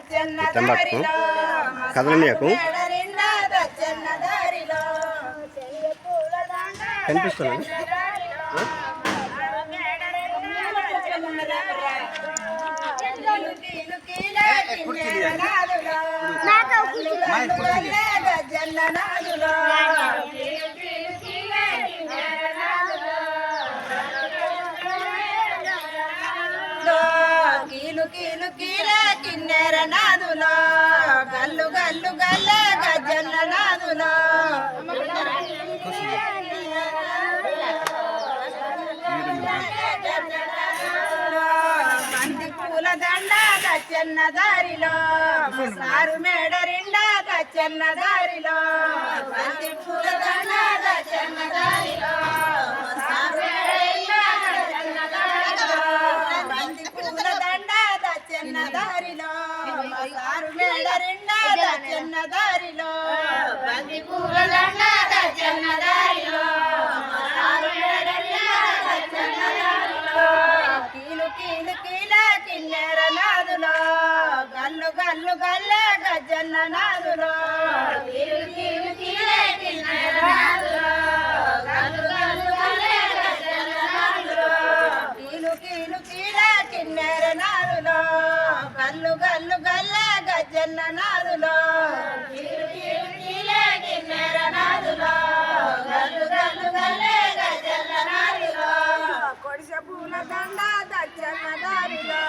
తెంబాకు కదలనీయకు కనిపిస్తున్నాను. కీలు కీలు కీల కిన్నెర నాదులో గల్లు గల్లు గల్ల గజ్జన్న నాదులో బంతి పూల దండ గజ్జన్న దారిలో సారు మేడ రిండా గజ్జన్న దారిలో బంతి పూల దండ గజ్జన్న దారిలో సారు మేడ రిండా గజ్జన్న దారిలో బంతి పూల దండ గజ్జన్న దారిలో సారు మేడ రిండా గజ్జన్న దారిలో బంతి పూల దండ గజ్జన్న దారిలో సారు మేడ రిండా గజ్జన్న దారిలో కీలు కీలు కీల కిన్నెర నాదులో గల్లు గల్లు గల్లె గజ్జన్న నాదులో కీలు కీలు కీల కిన్నెర నాదులో గల్లు గల్లు గల్లె గజ్జన్న నాదులో కీలు కీలు కీల కిన్నెర నాదులో గల్లు గల్లు గల్లె గజ్జన్న నాదులో కీలు కీలు కీల కిన్నెర నాదులో గల్లు గల్లు గల్లె గజ్జన్న నాదులో కొడిసె పూల దండ గజ్జన్న దారిలో